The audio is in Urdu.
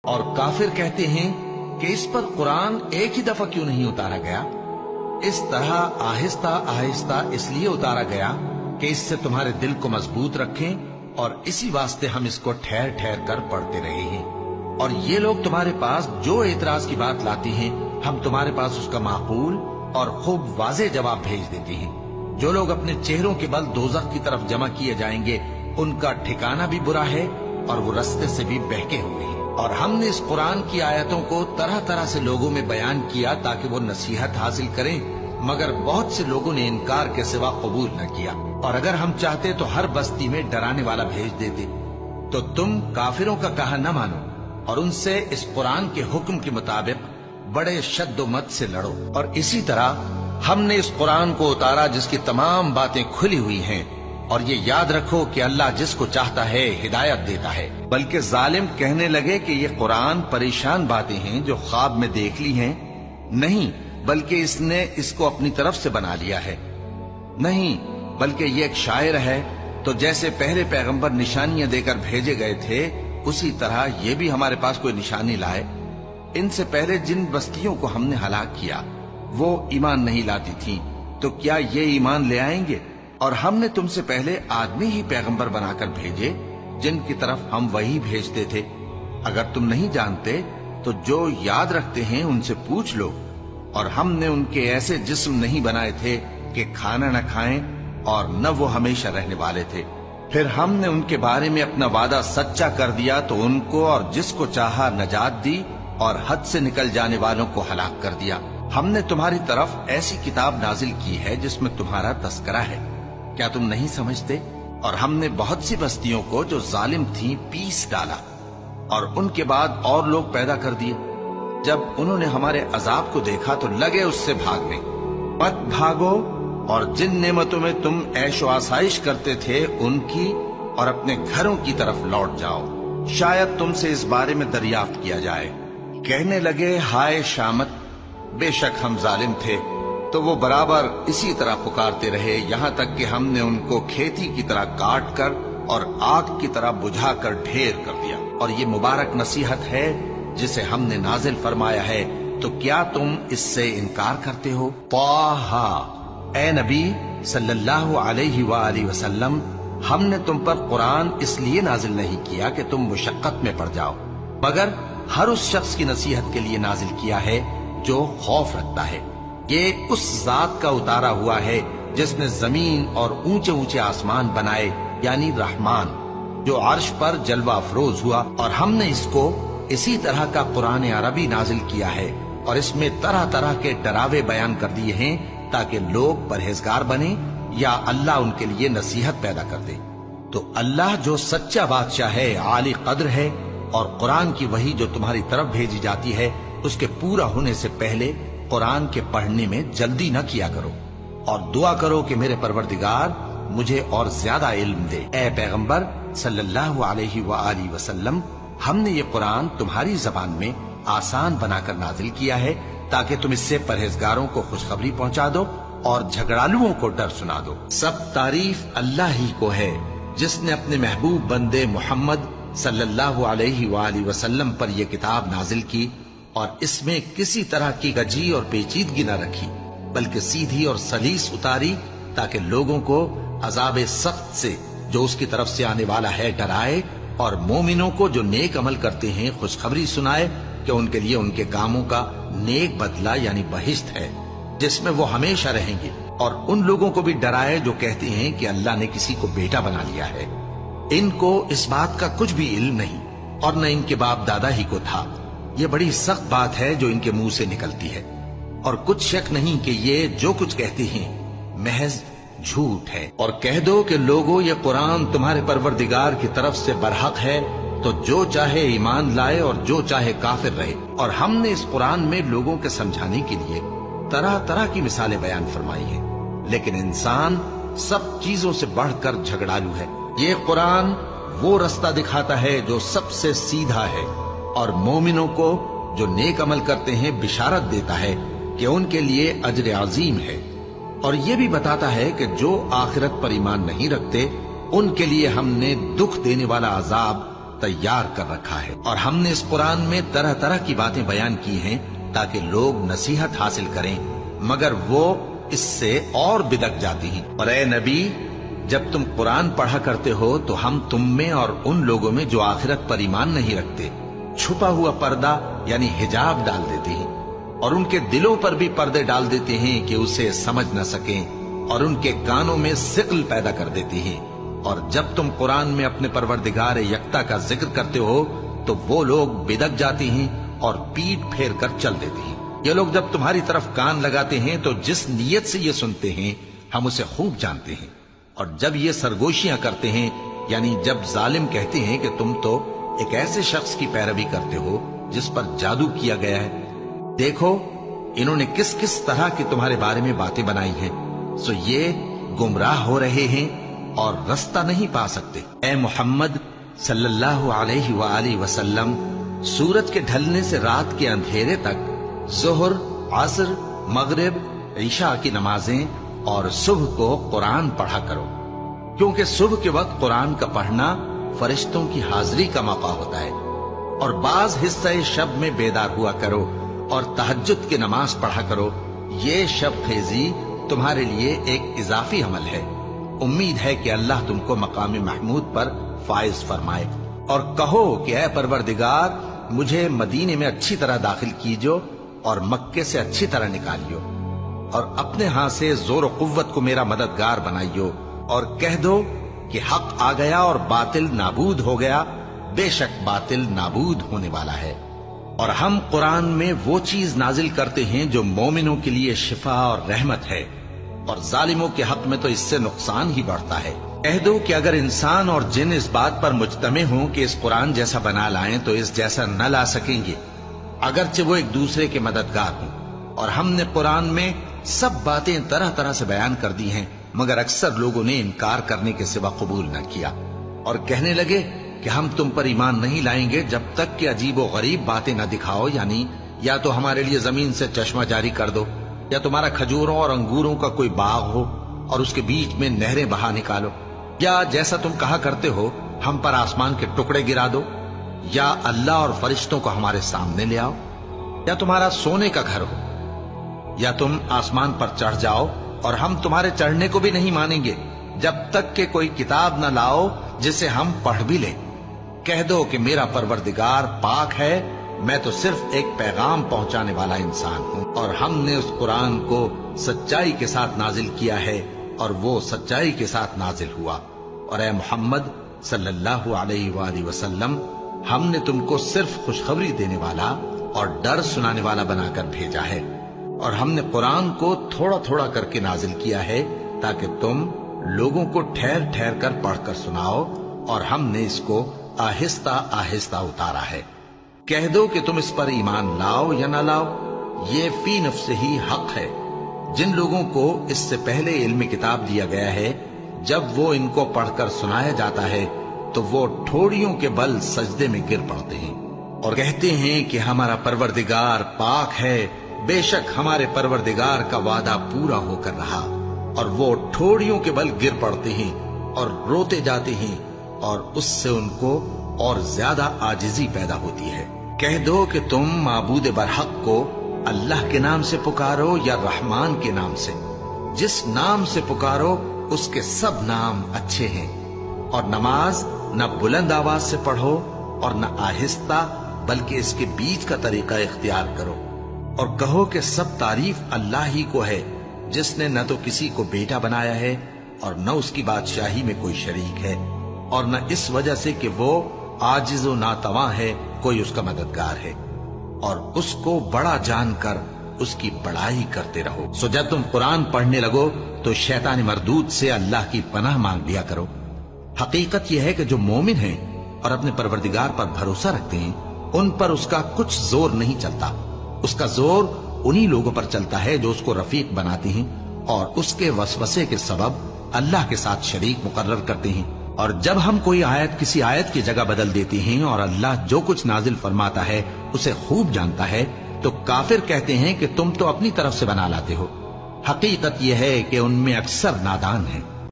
اور کافر کہتے ہیں کہ اس پر قرآن ایک ہی دفعہ کیوں نہیں اتارا گیا؟ اس طرح آہستہ آہستہ اس لیے اتارا گیا کہ اس سے تمہارے دل کو مضبوط رکھیں، اور اسی واسطے ہم اس کو ٹھہر ٹھہر کر پڑھتے رہے ہیں۔ اور یہ لوگ تمہارے پاس جو اعتراض کی بات لاتی ہیں، ہم تمہارے پاس اس کا معقول اور خوب واضح جواب بھیج دیتے ہیں۔ جو لوگ اپنے چہروں کے بل دوزخ کی طرف جمع کیے جائیں گے، ان کا ٹھکانہ بھی برا ہے اور وہ رستے سے بھی بہکے ہوئے ہیں۔ اور ہم نے اس قرآن کی آیتوں کو طرح طرح سے لوگوں میں بیان کیا تاکہ وہ نصیحت حاصل کریں، مگر بہت سے لوگوں نے انکار کے سوا قبول نہ کیا۔ اور اگر ہم چاہتے تو ہر بستی میں ڈرانے والا بھیج دیتے۔ تو تم کافروں کا کہا نہ مانو اور ان سے اس قرآن کے حکم کے مطابق بڑے شد و مت سے لڑو۔ اور اسی طرح ہم نے اس قرآن کو اتارا جس کی تمام باتیں کھلی ہوئی ہیں، اور یہ یاد رکھو کہ اللہ جس کو چاہتا ہے ہدایت دیتا ہے۔ بلکہ ظالم کہنے لگے کہ یہ قرآن پریشان باتیں ہیں جو خواب میں دیکھ لی ہیں۔ نہیں، بلکہ اس نے اس کو اپنی طرف سے بنا لیا ہے۔ نہیں، بلکہ یہ ایک شاعر ہے۔ تو جیسے پہلے پیغمبر نشانیاں دے کر بھیجے گئے تھے، اسی طرح یہ بھی ہمارے پاس کوئی نشانی لائے۔ ان سے پہلے جن بستیوں کو ہم نے ہلاک کیا وہ ایمان نہیں لاتی تھیں، تو کیا یہ ایمان لے آئیں گے؟ اور ہم نے تم سے پہلے آدمی ہی پیغمبر بنا کر بھیجے جن کی طرف ہم وہی بھیجتے تھے۔ اگر تم نہیں جانتے تو جو یاد رکھتے ہیں ان سے پوچھ لو۔ اور ہم نے ان کے ایسے جسم نہیں بنائے تھے کہ کھانا نہ کھائیں اور نہ وہ ہمیشہ رہنے والے تھے۔ پھر ہم نے ان کے بارے میں اپنا وعدہ سچا کر دیا تو ان کو اور جس کو چاہا نجات دی، اور حد سے نکل جانے والوں کو ہلاک کر دیا۔ ہم نے تمہاری طرف ایسی کتاب نازل کی ہے جس میں تمہارا تذکرہ ہے، کیا تم نہیں سمجھتے؟ اور ہم نے بہت سی بستیوں کو جو ظالم تھیں پیس ڈالا، اور ان کے بعد اور لوگ پیدا کر دیے۔ جب انہوں نے ہمارے عذاب کو دیکھا تو لگے اس سے بھاگنے۔ مت بھاگو، اور جن نعمتوں میں تم عیش و آسائش کرتے تھے ان کی اور اپنے گھروں کی طرف لوٹ جاؤ، شاید تم سے اس بارے میں دریافت کیا جائے۔ کہنے لگے ہائے شامت، بے شک ہم ظالم تھے۔ تو وہ برابر اسی طرح پکارتے رہے یہاں تک کہ ہم نے ان کو کھیتی کی طرح کاٹ کر اور آگ کی طرح بجھا کر ڈھیر کر دیا۔ اور یہ مبارک نصیحت ہے جسے ہم نے نازل فرمایا ہے، تو کیا تم اس سے انکار کرتے ہو؟ طٰہٰ، اے نبی صلی اللہ علیہ وآلہ وسلم، ہم نے تم پر قرآن اس لیے نازل نہیں کیا کہ تم مشقت میں پڑ جاؤ، مگر ہر اس شخص کی نصیحت کے لیے نازل کیا ہے جو خوف رکھتا ہے۔ یہ اس ذات کا اتارا ہوا ہے جس نے زمین اور اونچے اونچے آسمان بنائے، یعنی رحمان، جو عرش پر جلوہ افروز ہوا۔ اور ہم نے اس کو اسی طرح کا قرآن عربی نازل کیا ہے، اور اس میں طرح طرح کے ڈراوے بیان کر دیے ہیں تاکہ لوگ پرہیزگار بنیں یا اللہ ان کے لیے نصیحت پیدا کر دے۔ تو اللہ جو سچا بادشاہ ہے، عالی قدر ہے، اور قرآن کی وحی جو تمہاری طرف بھیجی جاتی ہے اس کے پورا ہونے سے پہلے قرآن کے پڑھنے میں جلدی نہ کیا کرو، اور دعا کرو کہ میرے پروردگار مجھے اور زیادہ علم دے۔ اے پیغمبر صلی اللہ علیہ وآلہ وسلم، ہم نے یہ قرآن تمہاری زبان میں آسان بنا کر نازل کیا ہے تاکہ تم اس سے پرہیزگاروں کو خوشخبری پہنچا دو اور جھگڑالوؤں کو ڈر سنا دو۔ سب تعریف اللہ ہی کو ہے جس نے اپنے محبوب بندے محمد صلی اللہ علیہ وآلہ وسلم پر یہ کتاب نازل کی، اور اس میں کسی طرح کی گجی اور پیچیدگی نہ رکھی، بلکہ سیدھی اور سلیس اتاری تاکہ لوگوں کو عذاب سخت سے جو اس کی طرف سے آنے والا ہے ڈرائے، اور مومنوں کو جو نیک عمل کرتے ہیں خوشخبری سنائے کہ ان کے لیے ان کے کاموں کا نیک بدلہ یعنی بہشت ہے جس میں وہ ہمیشہ رہیں گے، اور ان لوگوں کو بھی ڈرائے جو کہتے ہیں کہ اللہ نے کسی کو بیٹا بنا لیا ہے۔ ان کو اس بات کا کچھ بھی علم نہیں، اور نہ ان کے باپ دادا ہی کو تھا۔ یہ بڑی سخت بات ہے جو ان کے منہ سے نکلتی ہے، اور کچھ شک نہیں کہ یہ جو کچھ کہتے ہیں محض جھوٹ ہے۔ اور کہہ دو کہ لوگو یہ قرآن تمہارے پروردگار کی طرف سے برحق ہے، تو جو چاہے ایمان لائے اور جو چاہے کافر رہے۔ اور ہم نے اس قرآن میں لوگوں کے سمجھانے کے لیے طرح طرح کی مثالیں بیان فرمائی ہیں، لیکن انسان سب چیزوں سے بڑھ کر جھگڑالو ہے۔ یہ قرآن وہ رستہ دکھاتا ہے جو سب سے سیدھا ہے، اور مومنوں کو جو نیک عمل کرتے ہیں بشارت دیتا ہے کہ ان کے لیے اجر عظیم ہے، اور یہ بھی بتاتا ہے کہ جو آخرت پر ایمان نہیں رکھتے ان کے لیے ہم نے دکھ دینے والا عذاب تیار کر رکھا ہے، اور ہم نے اس قرآن میں طرح طرح کی باتیں بیان کی ہیں تاکہ لوگ نصیحت حاصل کریں، مگر وہ اس سے اور بدک جاتی ہیں۔ اور اے نبی، جب تم قرآن پڑھا کرتے ہو تو ہم تم میں اور ان لوگوں میں جو آخرت پر ایمان نہیں رکھتے چھپا ہوا پردہ یعنی حجاب ڈال دیتے ہیں، اور ان کے دلوں پر بھی پردے ڈال دیتے ہیں کہ اسے سمجھ نہ سکیں، اور ان کے کانوں میں ثقل پیدا کر دیتے ہیں۔ اور جب تم قرآن میں اپنے پروردگار یکتا کا ذکر کرتے ہو تو وہ لوگ بدک جاتے ہیں اور پیٹ پھیر کر چل دیتے ہیں۔ یہ لوگ جب تمہاری طرف کان لگاتے ہیں تو جس نیت سے یہ سنتے ہیں ہم اسے خوب جانتے ہیں، اور جب یہ سرگوشیاں کرتے ہیں یعنی جب ظالم کہتے ہیں کہ تم تو ایک ایسے شخص کی پیروی کرتے ہو جس پر جادو کیا گیا ہے، دیکھو انہوں نے کس کس طرح کی تمہارے بارے میں باتیں بنائی ہیں، سو یہ گمراہ ہو رہے ہیں اور رستہ نہیں پا سکتے۔ اے محمد صلی اللہ علیہ وآلہ وسلم، سورج کے ڈھلنے سے رات کے اندھیرے تک ظہر، عصر، مغرب، عشاء کی نمازیں اور صبح کو قرآن پڑھا کرو، کیونکہ صبح کے وقت قرآن کا پڑھنا فرشتوں کی حاضری کا موقع ہوتا ہے، اور بعض حصہ شب میں بیدار ہوا کرو اور تہجد کی نماز پڑھا کرو، یہ شب خیزی تمہارے لیے ایک اضافی عمل ہے، امید ہے کہ اللہ تم کو مقام محمود پر فائز فرمائے۔ اور کہو کہ اے پروردگار، مجھے مدینے میں اچھی طرح داخل کیجو اور مکے سے اچھی طرح نکالیو، اور اپنے ہاں سے زور و قوت کو میرا مددگار بنائیو، اور کہہ دو کہ حق آ گیا اور باطل نابود ہو گیا، بے شک باطل نابود ہونے والا ہے۔ اور ہم قرآن میں وہ چیز نازل کرتے ہیں جو مومنوں کے لیے شفا اور رحمت ہے، اور ظالموں کے حق میں تو اس سے نقصان ہی بڑھتا ہے۔ کہہ دو کہ اگر انسان اور جن اس بات پر مجتمع ہوں کہ اس قرآن جیسا بنا لائیں تو اس جیسا نہ لا سکیں گے، اگرچہ وہ ایک دوسرے کے مددگار ہوں۔ اور ہم نے قرآن میں سب باتیں طرح طرح سے بیان کر دی ہیں، مگر اکثر لوگوں نے انکار کرنے کے سوا قبول نہ کیا، اور کہنے لگے کہ ہم تم پر ایمان نہیں لائیں گے جب تک کہ عجیب و غریب باتیں نہ دکھاؤ، یعنی یا تو ہمارے لیے زمین سے چشمہ جاری کر دو، یا تمہارا کھجوروں اور انگوروں کا کوئی باغ ہو اور اس کے بیچ میں نہریں بہا نکالو، یا جیسا تم کہا کرتے ہو ہم پر آسمان کے ٹکڑے گرا دو، یا اللہ اور فرشتوں کو ہمارے سامنے لے آؤ، یا تمہارا سونے کا گھر ہو، یا تم آسمان پر چڑھ جاؤ اور ہم تمہارے چڑھنے کو بھی نہیں مانیں گے جب تک کہ کوئی کتاب نہ لاؤ جسے ہم پڑھ بھی لیں۔ کہہ دو کہ میرا پروردگار پاک ہے، میں تو صرف ایک پیغام پہنچانے والا انسان ہوں، اور ہم نے اس قرآن کو سچائی کے ساتھ نازل کیا ہے اور وہ سچائی کے ساتھ نازل ہوا۔ اور اے محمد صلی اللہ علیہ وآلہ وسلم، ہم نے تم کو صرف خوشخبری دینے والا اور ڈر سنانے والا بنا کر بھیجا ہے، اور ہم نے قرآن کو تھوڑا تھوڑا کر کے نازل کیا ہے تاکہ تم لوگوں کو ٹھہر ٹھہر کر پڑھ کر سناؤ، اور ہم نے اس کو آہستہ آہستہ اتارا ہے۔ کہہ دو کہ تم اس پر ایمان لاؤ یا نہ لاؤ، یہ فی نفس ہی حق ہے۔ جن لوگوں کو اس سے پہلے علم کتاب دیا گیا ہے، جب وہ ان کو پڑھ کر سنایا جاتا ہے تو وہ ٹھوڑیوں کے بل سجدے میں گر پڑتے ہیں اور کہتے ہیں کہ ہمارا پروردگار پاک ہے، بے شک ہمارے پروردگار کا وعدہ پورا ہو کر رہا، اور وہ ٹھوڑیوں کے بل گر پڑتے ہیں اور روتے جاتے ہیں، اور اس سے ان کو اور زیادہ عاجزی پیدا ہوتی ہے۔ کہہ دو کہ تم معبود برحق کو اللہ کے نام سے پکارو یا رحمان کے نام سے، جس نام سے پکارو اس کے سب نام اچھے ہیں، اور نماز نہ بلند آواز سے پڑھو اور نہ آہستہ، بلکہ اس کے بیچ کا طریقہ اختیار کرو، اور کہو کہ سب تعریف اللہ ہی کو ہے، جس نے نہ تو کسی کو بیٹا بنایا ہے اور نہ اس کی بادشاہی میں کوئی شریک ہے، اور نہ اس وجہ سے کہ وہ عاجز و ناتواں ہے کوئی اس کا مددگار ہے، اور اس کو بڑا جان کر اس کی بڑائی کرتے رہو۔ سو جب تم قرآن پڑھنے لگو تو شیطان مردود سے اللہ کی پناہ مانگ لیا کرو۔ حقیقت یہ ہے کہ جو مومن ہیں اور اپنے پروردگار پر بھروسہ رکھتے ہیں، ان پر اس کا کچھ زور نہیں چلتا، اس کا زور انہی لوگوں پر چلتا ہے جو اس کو رفیق بناتے ہیں اور اس کے وسوسے کے سبب اللہ کے ساتھ شریک مقرر کرتے ہیں۔ اور جب ہم کوئی آیت کسی آیت کی جگہ بدل دیتے ہیں اور اللہ جو کچھ نازل فرماتا ہے اسے خوب جانتا ہے، تو کافر کہتے ہیں کہ تم تو اپنی طرف سے بنا لاتے ہو۔ حقیقت یہ ہے کہ ان میں اکثر نادان ہیں۔